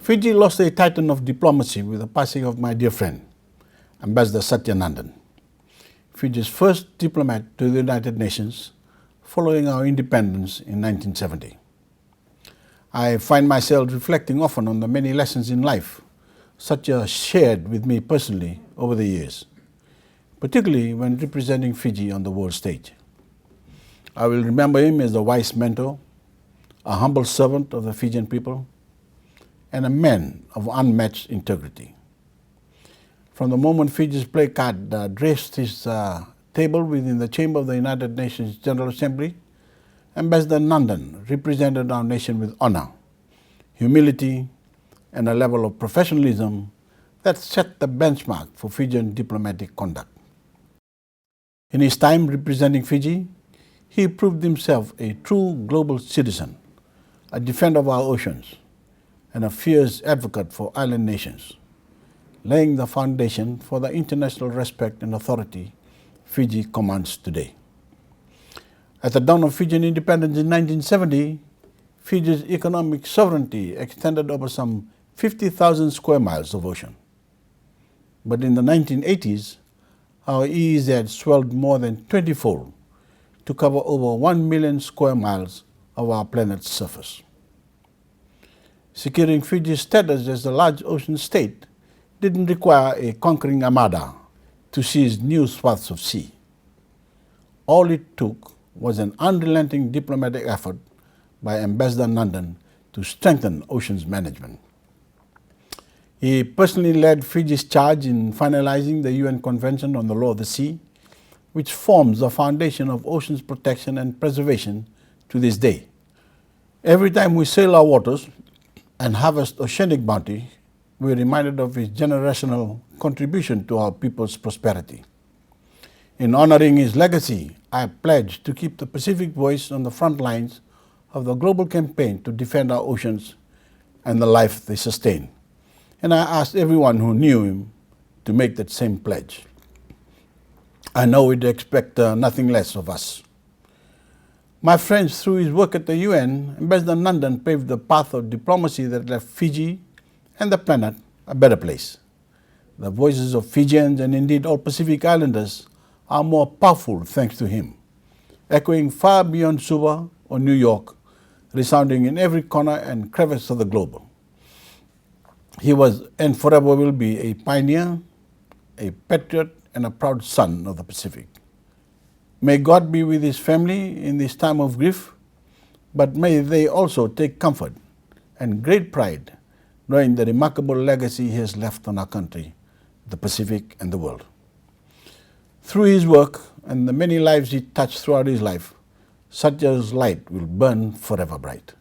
Fiji lost a titan of diplomacy with the passing of my dear friend, Ambassador Satya Nandan, Fiji's first diplomat to the United Nations following our independence in 1970. I find myself reflecting often on the many lessons in life Satya shared with me personally over the years, particularly when representing Fiji on the world stage. I will remember him as a wise mentor, a humble servant of the Fijian people, and a man of unmatched integrity. From the moment Fiji's placard graced his table within the chamber of the United Nations General Assembly, Ambassador Nandan represented our nation with honor, humility, and a level of professionalism that set the benchmark for Fijian diplomatic conduct. In his time representing Fiji, he proved himself a true global citizen, a defender of our oceans, and a fierce advocate for island nations, laying the foundation for the international respect and authority Fiji commands today. At the dawn of Fijian independence in 1970, Fiji's economic sovereignty extended over some 50,000 square miles of ocean. But in the 1980s, our EEZ swelled more than 20-fold to cover over 1 million square miles of our planet's surface. Securing Fiji's status as a large ocean state didn't require a conquering armada to seize new swaths of sea. All it took was an unrelenting diplomatic effort by Ambassador Nandan to strengthen oceans management. He personally led Fiji's charge in finalizing the UN Convention on the Law of the Sea, which forms the foundation of oceans protection and preservation to this day. Every time we sail our waters and harvest oceanic bounty, we are reminded of his generational contribution to our people's prosperity. In honoring his legacy, I pledge to keep the Pacific voice on the front lines of the global campaign to defend our oceans and the life they sustain. And I ask everyone who knew him to make that same pledge. I know he'd expect nothing less of us. My friends, through his work at the UN, Ambassador Nandan paved the path of diplomacy that left Fiji and the planet a better place. The voices of Fijians and indeed all Pacific Islanders are more powerful thanks to him, echoing far beyond Suva or New York, resounding in every corner and crevice of the globe. He was and forever will be a pioneer, a patriot, and a proud son of the Pacific. May God be with his family in this time of grief, but may they also take comfort and great pride knowing the remarkable legacy he has left on our country, the Pacific, and the world. Through his work and the many lives he touched throughout his life, Satya's light will burn forever bright.